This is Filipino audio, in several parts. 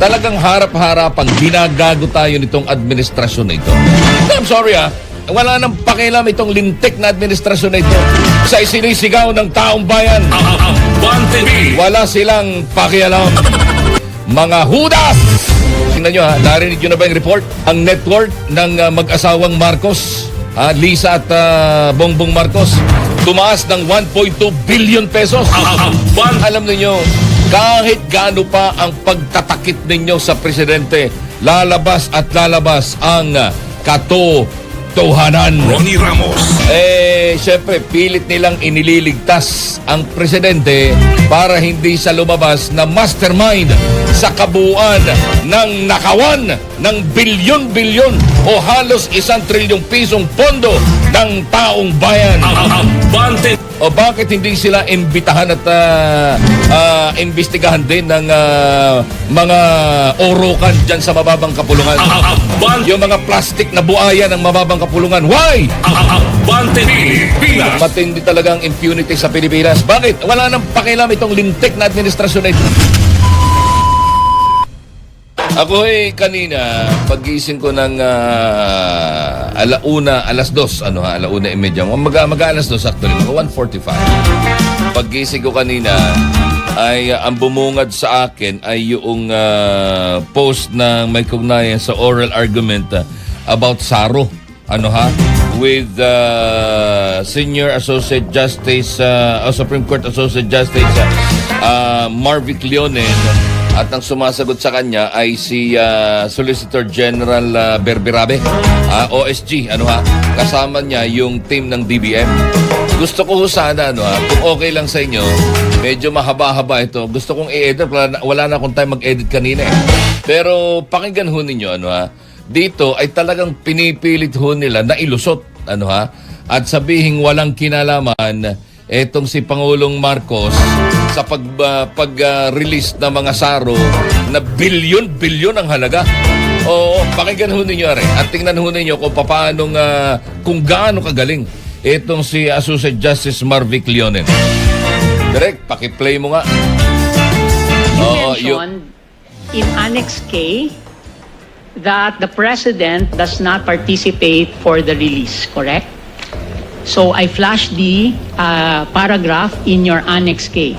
talagang harap-harapang ginagago tayo nitong administrasyon na ito. I'm sorry wala nang pakialam itong lintik na administrasyon na ito sa isinisigaw ng taong bayan. Wala silang pakialam. Mga hudas! Tingnan nyo narinig nyo na ba yung report? Ang net worth ng mag-asawang Marcos, Lisa at Bongbong Marcos, tumaas ng 1.2 billion pesos. Alam niyo, kahit gaano pa ang pagtatakit ninyo sa presidente, lalabas at lalabas ang katotohanan. Ronnie Ramos. Syempre, pilit nilang inililigtas ang presidente para hindi siya lumabas na mastermind sa kabuuan ng nakawan ng bilyon-bilyon o halos 1 trilyong pisong pondo ng taong bayan. O bakit hindi sila imbitahan at imbestigahan din ng mga orokan dyan sa mababang kapulungan? Yung mga plastic na buaya ng mababang kapulungan. Why? Matindi talagang impunity sa Pilipinas. Bakit? Wala nang pakialam itong lintik na administrasyon na ito. Ako kanina, pagising ko ng alas 2, alauna imedya. Mag-alas 2 actually, 1:45. Pagising ko kanina, ay ang bumungad sa akin ay yung post na may kugnayan sa oral argument about Saro. With Senior Associate Justice, Supreme Court Associate Justice Marvic Leonen. At ang sumasagot sa kanya ay si Solicitor General Berberabe, OSG, kasama niya yung team ng DBM. Gusto ko sana, kung okay lang sa inyo, medyo mahaba-haba ito. Gusto kong i-edit, wala na akong time mag-edit kanina Pero pakinggan ho ninyo, dito ay talagang pinipilit ho nila na ilusot, at sabihing walang kinalaman etong si Pangulong Marcos sa pag-release ng mga Saro na bilyon-bilyon ang halaga. Oo, pakinggan ho ninyo at tingnan ho ninyo kung gaano kagaling etong si Associate Justice Marvic Leonen. Direk, pakiplay mo nga. You mentioned in Annex K that the President does not participate for the release, correct? So I flashed the paragraph in your Annex K.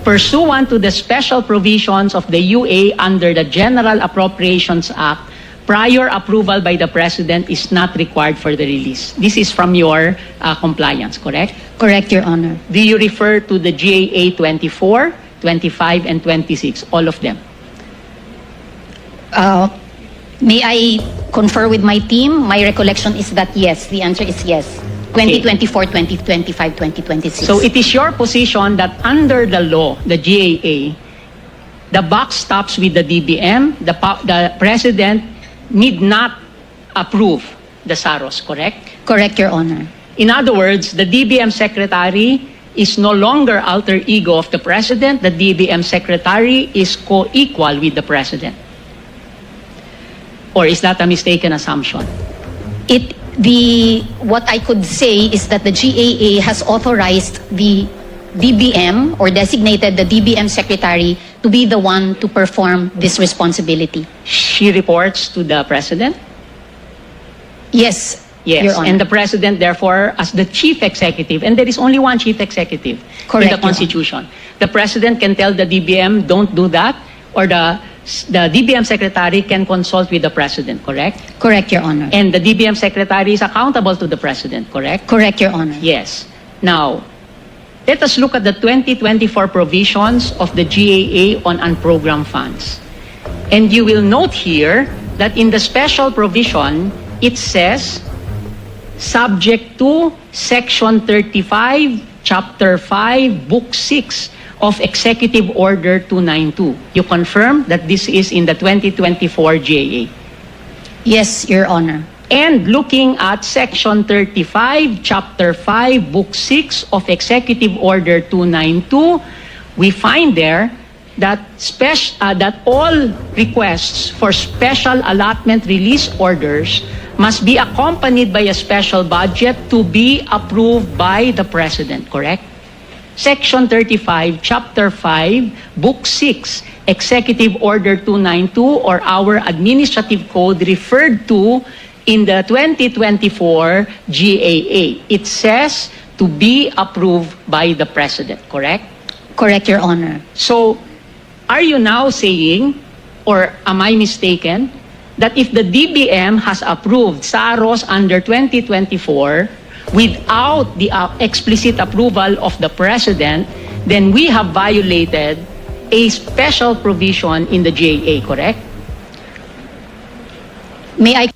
Pursuant to the special provisions of the UA under the General Appropriations Act, prior approval by the President is not required for the release. This is from your compliance, correct? Correct, Your Honor. Do you refer to the GAA 24, 25, and 26, all of them? May I confer with my team? My recollection is that yes. The answer is yes. 2024, 2025, 2026. So it is your position that under the law, the GAA, the buck stops with the DBM. The President need not approve the SAROS, correct? Correct, Your Honor. In other words, the DBM Secretary is no longer alter ego of the President. The DBM Secretary is co-equal with the President. Or is that a mistaken assumption? What I could say is that the GAA has authorized the DBM or designated the DBM Secretary to be the one to perform this responsibility. She reports to the President? Yes, Yes, Your Honor. and the President, therefore, as the Chief Executive, and there is only one Chief Executive Correct, in Your the Constitution. The President can tell the DBM, don't do that, or the DBM Secretary can consult with the President, correct? Correct, Your Honor. And the DBM Secretary is accountable to the President, correct? Correct, Your Honor. Yes. Now, let us look at the 2024 provisions of the GAA on unprogrammed funds. And you will note here that in the special provision, it says, subject to Section 35, Chapter 5, Book 6 of Executive Order 292. You confirm that this is in the 2024 GAA? Yes, Your Honor. And looking at Section 35, Chapter 5, Book 6 of Executive Order 292, we find there that all requests for special allotment release orders must be accompanied by a special budget to be approved by the President, correct? Section 35, Chapter 5, Book 6 Executive Order 292 or our administrative code referred to in the 2024 GAA. It says to be approved by the President, correct? Correct, Your Honor. So, are you now saying, or am I mistaken, that if the DBM has approved SAROS under 2024 without the explicit approval of the President, then we have violated a special provision in the GAA, correct? May I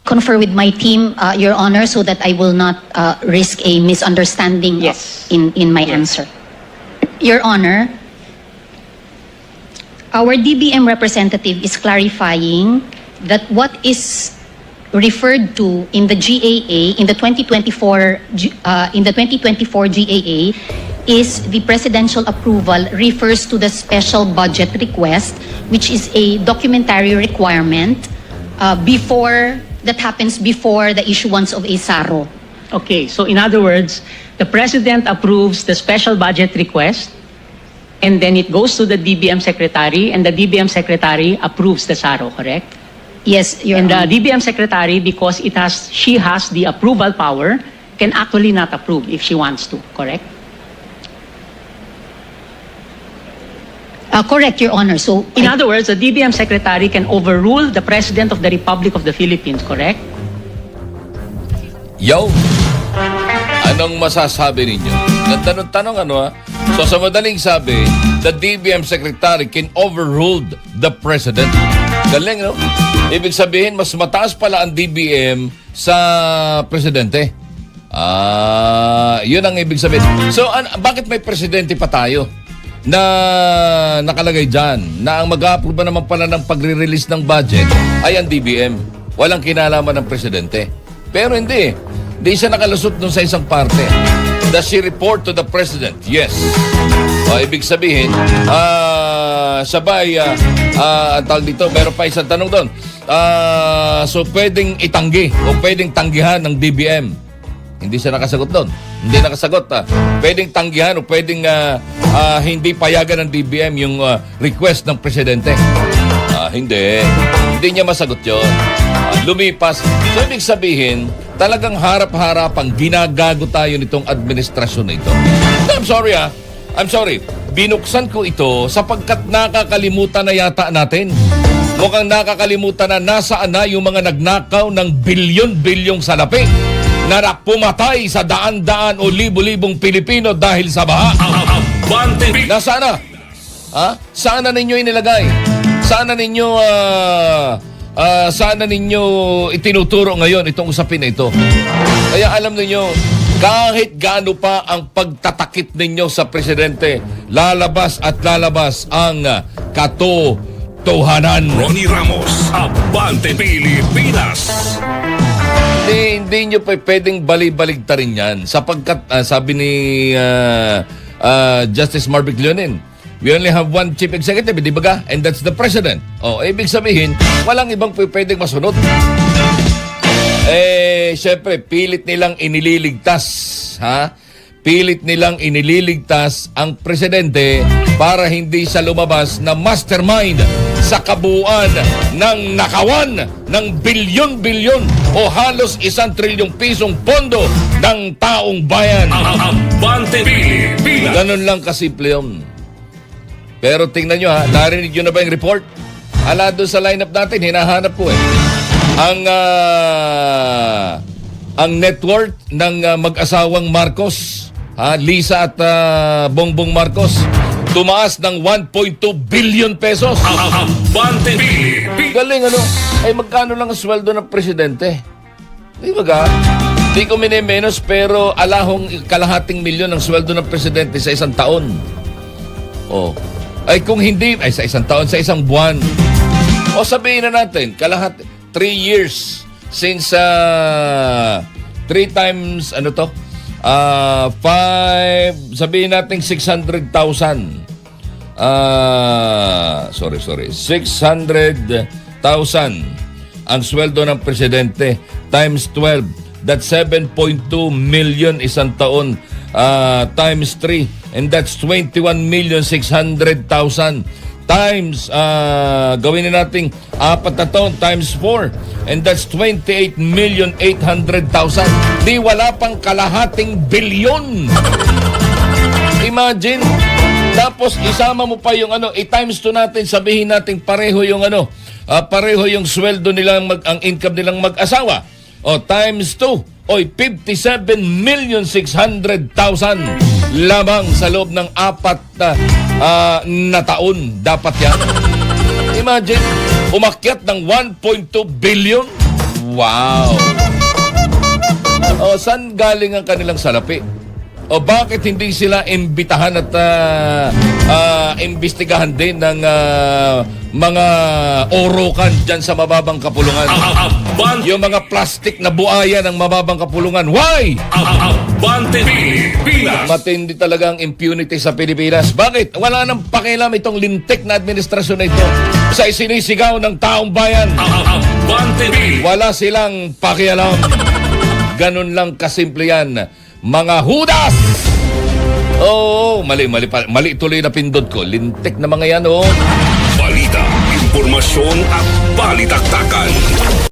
confer with my team, Your Honor, so that I will not risk a misunderstanding Yes. in my answer. Your Honor, our DBM representative is clarifying that what is referred to in the GAA in the 2024 GAA is the presidential approval refers to the special budget request, which is a documentary requirement that happens before the issuance of a SARO. Okay, so in other words, the President approves the special budget request, and then it goes to the DBM Secretary, and the DBM Secretary approves the SARO, correct? Yes, Your And Honor. the DBM Secretary, because she has the approval power, can actually not approve if she wants to, correct? Correct, Your Honor. So, In other words, the DBM Secretary can overrule the President of the Republic of the Philippines, correct? Yo! Anong masasabi ninyo? Tanong ano So sa madaling sabi, the DBM Secretary can overrule the President. Galing, no? Ibig sabihin, mas mataas pala ang DBM sa Presidente. Yun ang ibig sabihin. So, bakit may Presidente pa tayo na nakalagay dyan na ang mag-a-approve naman pala ng pagre-release ng budget ay ang DBM. Walang kinalaman ng Presidente. Pero hindi. Hindi siya nakalusot dun sa isang parte. Does she report to the President? Yes. Ibig sabihin, sabay, ang tawag dito, meron pa isang tanong doon. So, pwedeng itanggi o pwedeng tanggihan ng DBM. Hindi siya nakasagot doon. Hindi nakasagot. Pwedeng tanggihan o pwedeng hindi payagan ng DBM yung request ng Presidente. Hindi. Hindi niya masagot yun. Lumipas. So, ibig sabihin, talagang harap-harapang ginagago tayo nitong administrasyon na ito. I'm sorry. Binuksan ko ito sapagkat nakakalimutan na yata natin. Mukhang nakakalimutan na nasaan na yung mga nagnakaw ng bilyon-bilyong salapi na pumatay sa daan-daan o libo-libong Pilipino dahil sa baha. Nasaan na? Saan na ninyo inilagay? Saan na ninyo itinuturo ngayon itong usapin na ito? Kaya alam niyo, kahit gaano pa ang pagtatakip ninyo sa Presidente, lalabas at lalabas ang katotohanan. Ronnie Ramos, Abante Pilipinas. Hindi nyo pa pwedeng bali-baligtarin yan sapagkat sabi ni Justice Marvick Leonin, we only have one chief executive, di ba ga? And that's the President. Ibig sabihin, walang ibang pwedeng masunod. Syempre, pilit nilang inililigtas, Pilit nilang inililigtas ang Presidente para hindi siya lumabas na mastermind sa kabuuan ng nakawan ng bilyon-bilyon o halos 1 trilyong pisong pondo ng taong bayan. Abante Pilipinas. Ganun lang kasimple yun. Pero tingnan nyo narinig nyo na ba yung report? Ala doon sa lineup natin, hinahanap ko ang net worth ng mag-asawang Marcos, Lisa at Bongbong Marcos, tumaas ng 1.2 billion pesos. Abante Pilipinas. Galing magkano lang ang sweldo ng Presidente? Di ba ga? Di ko minimenos pero alahong kalahating milyon ang sweldo ng Presidente sa isang taon. Ay kung hindi, sa isang taon, sa isang buwan. Sabihin na natin, 3 years since 3 times, 5, sabihin natin 600,000. 600,000 ang sweldo ng Presidente times 12. That's 7.2 million isang taon times 3. and that's 21,600,000 times, gawin na natin 4 na to, times 4, and that's 28,800,000. Di wala pang kalahating bilyon. Imagine. Tapos isama mo pa yung i-times 2 natin, sabihin natin pareho yung pareho yung sweldo nilang ang income nilang mag-asawa. O times 2, oy 57,600,000 lamang sa loob ng 4 na taon. Dapat yan. Imagine, umakyat ng 1.2 billion. Wow. O saan galing ang kanilang salapi? O bakit hindi sila imbitahan at imbestigahan din ng mga orokan dyan sa mababang kapulungan? Abante, Yung mga plastic na buaya ng mababang kapulungan. Why? Abante Pilipinas. Matindi talaga ang impunity sa Pilipinas. Bakit? Wala nang pakialam itong lintik na administrasyon na ito sa isinisigaw ng taong bayan. Abante Pilipinas. Wala silang pakialam. Ganun lang kasimple yan. Mga hudas! Oo, mali tuloy na pindot ko. Lintik na mga yan, oh. Balita, impormasyon at balitaktakan.